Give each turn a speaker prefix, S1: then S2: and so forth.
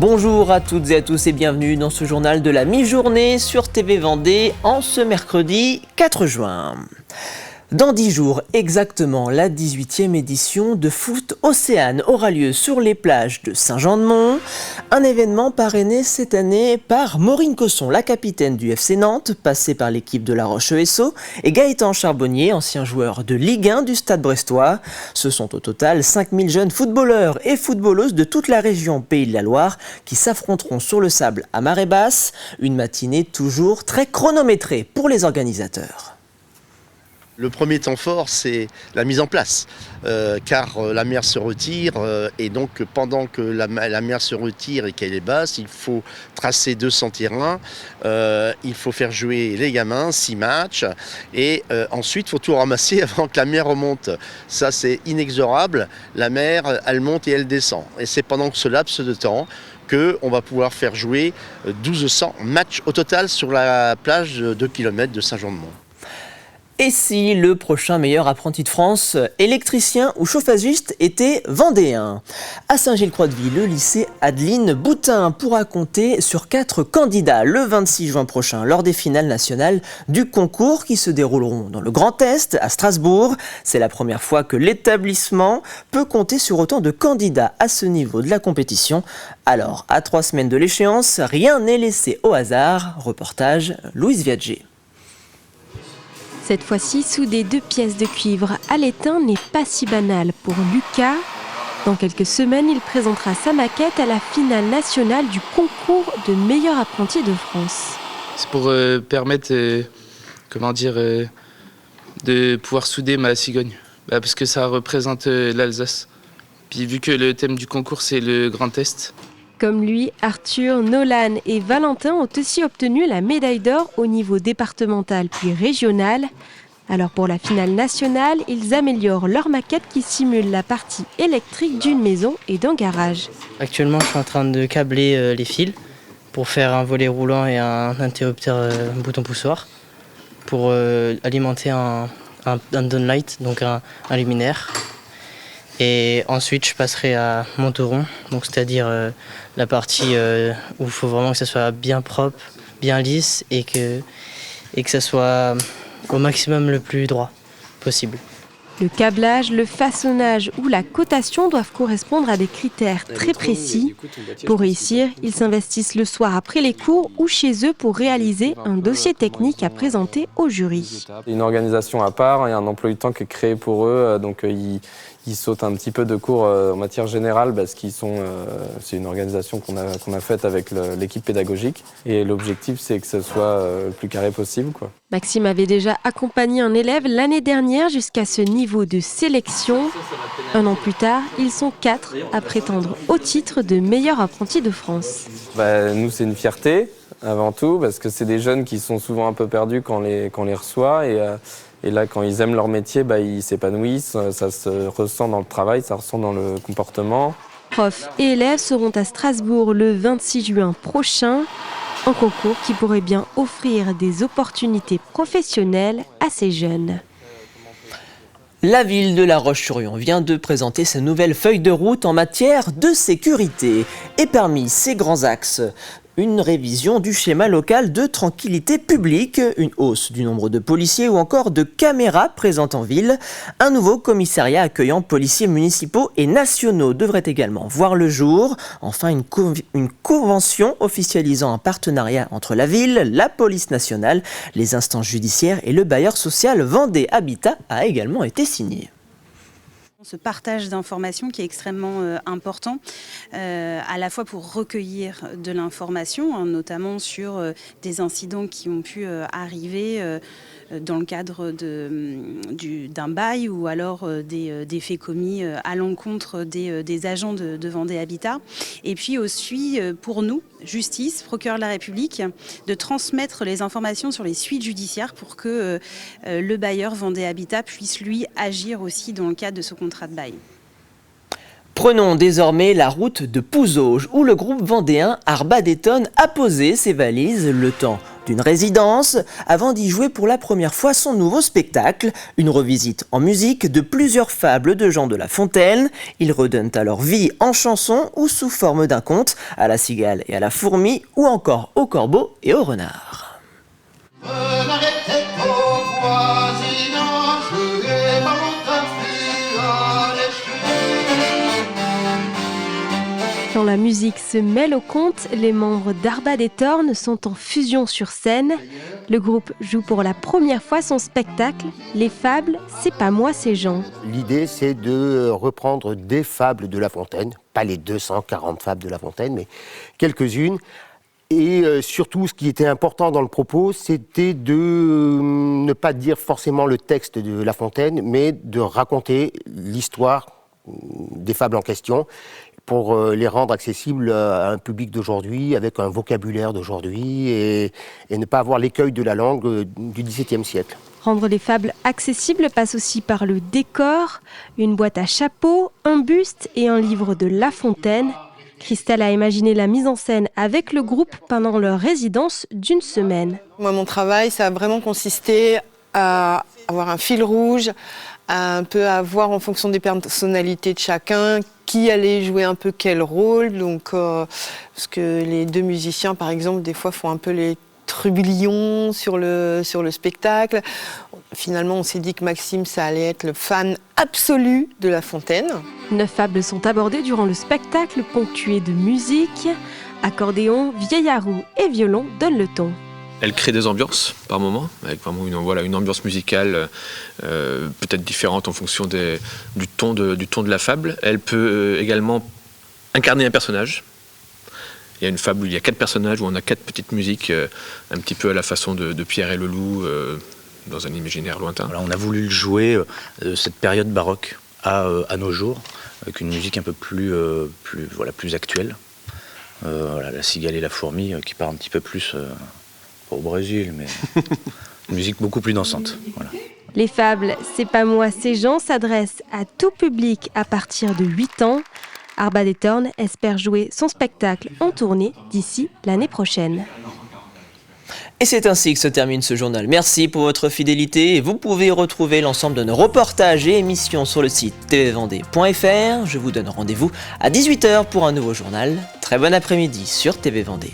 S1: Bonjour à toutes et à tous et bienvenue dans ce journal de la mi-journée sur TV Vendée en ce mercredi 4 juin. Dans 10 jours exactement, la 18e édition de Foot Océane aura lieu sur les plages de Saint-Jean-de-Mont. Un événement parrainé cette année par Maureen Cosson, la capitaine du FC Nantes, passée par l'équipe de La Roche-ESO, et Gaëtan Charbonnier, ancien joueur de Ligue 1 du Stade Brestois. Ce sont au total 5000 jeunes footballeurs et footballeuses de toute la région Pays de la Loire qui s'affronteront sur le sable à marée basse. Une matinée toujours très chronométrée pour les organisateurs.
S2: Le premier temps fort, c'est la mise en place, car la mer se retire et donc pendant que la mer se retire et qu'elle est basse, il faut tracer 200 terrains, il faut faire jouer les gamins, 6 matchs et ensuite il faut tout ramasser avant que la mer remonte. Ça c'est inexorable, la mer elle monte et elle descend et c'est pendant ce laps de temps qu'on va pouvoir faire jouer 1200 matchs au total sur la plage de 2 km de Saint-Jean-de-Mont.
S1: Et si le prochain meilleur apprenti de France, électricien ou chauffagiste, était vendéen? À Saint-Gilles-Croix-de-Vie, le lycée Adeline Boutin pourra compter sur 4 candidats le 26 juin prochain lors des finales nationales du concours qui se dérouleront dans le Grand Est, à Strasbourg. C'est la première fois que l'établissement peut compter sur autant de candidats à ce niveau de la compétition. Alors, à 3 semaines de l'échéance, rien n'est laissé au hasard. Reportage Louise Viadger.
S3: Cette fois-ci, souder 2 pièces de cuivre à l'étain n'est pas si banal pour Lucas. Dans quelques semaines, il présentera sa maquette à la finale nationale du concours de meilleur apprenti de France.
S4: C'est pour permettre de pouvoir souder ma cigogne, parce que ça représente l'Alsace. Puis vu que le thème du concours c'est le Grand Est.
S3: Comme lui, Arthur, Nolan et Valentin ont aussi obtenu la médaille d'or au niveau départemental puis régional. Alors pour la finale nationale, ils améliorent leur maquette qui simule la partie électrique d'une maison et d'un garage.
S5: Actuellement, je suis en train de câbler les fils pour faire un volet roulant et un interrupteur bouton poussoir pour alimenter un downlight, donc un luminaire. Et ensuite, je passerai à monteron, donc c'est-à-dire la partie où il faut vraiment que ça soit bien propre, bien lisse et que ça soit au maximum le plus droit possible.
S3: Le câblage, le façonnage ou la cotation doivent correspondre à des critères très précis. Pour réussir, ils s'investissent le soir après les cours ou chez eux pour réaliser un dossier technique à présenter au jury.
S6: Une organisation à part, il y a un emploi du temps qui est créé pour eux, donc ils sautent un petit peu de cours en matière générale parce c'est une organisation qu'on a faite avec l'équipe pédagogique et l'objectif c'est que ce soit le plus carré possible, quoi.
S3: Maxime avait déjà accompagné un élève l'année dernière jusqu'à ce niveau de sélection. Un an plus tard, ils sont 4 à prétendre au titre de meilleur apprenti de France.
S6: Nous c'est une fierté avant tout parce que c'est des jeunes qui sont souvent un peu perdus quand on les reçoit et là, quand ils aiment leur métier, ils s'épanouissent, ça se ressent dans le travail, ça se ressent dans le comportement.
S3: Profs et élèves seront à Strasbourg le 26 juin prochain. Un concours qui pourrait bien offrir des opportunités professionnelles à ces jeunes.
S1: La ville de La Roche-sur-Yon vient de présenter sa nouvelle feuille de route en matière de sécurité. Et parmi ses grands axes, une révision du schéma local de tranquillité publique, une hausse du nombre de policiers ou encore de caméras présentes en ville. Un nouveau commissariat accueillant policiers municipaux et nationaux devrait également voir le jour. Enfin, une convention officialisant un partenariat entre la ville, la police nationale, les instances judiciaires et le bailleur social Vendée Habitat a également été signée.
S7: Ce partage d'informations qui est extrêmement important, à la fois pour recueillir de l'information, notamment sur des incidents qui ont pu arriver dans le cadre d'un bail ou alors des faits commis à l'encontre des agents de Vendée Habitat. Et puis aussi pour nous, justice, procureur de la République, de transmettre les informations sur les suites judiciaires pour que le bailleur Vendée Habitat puisse lui agir aussi dans le cadre de ce contrat de bail.
S1: Prenons désormais la route de Pouzauges où le groupe vendéen Arba Détonne a posé ses valises, le temps d'une résidence avant d'y jouer pour la première fois son nouveau spectacle, une revisite en musique de plusieurs fables de Jean de La Fontaine. Ils redonnent alors vie en chanson ou sous forme d'un conte à la cigale et à la fourmi ou encore au corbeau et au renard.
S3: Quand la musique se mêle au conte, les membres d'Arbat des Tornes sont en fusion sur scène. Le groupe joue pour la première fois son spectacle « Les fables, c'est pas moi, c'est Jean ».
S8: L'idée, c'est de reprendre des fables de La Fontaine, pas les 240 fables de La Fontaine, mais quelques-unes. Et surtout, ce qui était important dans le propos, c'était de ne pas dire forcément le texte de La Fontaine, mais de raconter l'histoire des fables en question, pour les rendre accessibles à un public d'aujourd'hui, avec un vocabulaire d'aujourd'hui, et ne pas avoir l'écueil de la langue du XVIIe siècle.
S3: Rendre les fables accessibles passe aussi par le décor, une boîte à chapeau, un buste et un livre de La Fontaine. Christelle a imaginé la mise en scène avec le groupe pendant leur résidence d'une semaine.
S9: Moi, mon travail, ça a vraiment consisté à avoir un fil rouge, à un peu à voir en fonction des personnalités de chacun, qui allait jouer un peu quel rôle. Donc, parce que les deux musiciens, par exemple, des fois font un peu les trublions sur le spectacle. Finalement, on s'est dit que Maxime, ça allait être le fan absolu de La Fontaine.
S3: 9 fables sont abordées durant le spectacle, ponctuées de musique. Accordéon, vieille à roue et violon donnent le ton.
S10: Elle crée des ambiances par moments, avec vraiment une ambiance musicale peut-être différente en fonction du ton de la fable. Elle peut également incarner un personnage. Il y a une fable où il y a 4 personnages, où on a 4 petites musiques, un petit peu à la façon de Pierre et le Loup, dans un imaginaire lointain.
S11: Voilà, on a voulu jouer cette période baroque à nos jours, avec une musique un peu plus actuelle. La cigale et la fourmi, qui part un petit peu plus... au Brésil, mais une musique beaucoup plus dansante. Voilà.
S3: Les fables, c'est pas moi, c'est Jean s'adressent à tout public à partir de 8 ans. Arbat des Tornes espère jouer son spectacle en tournée d'ici l'année prochaine.
S1: Et c'est ainsi que se termine ce journal. Merci pour votre fidélité. Vous pouvez retrouver l'ensemble de nos reportages et émissions sur le site tvvendée.fr. Je vous donne rendez-vous à 18h pour un nouveau journal. Très bon après-midi sur TV Vendée.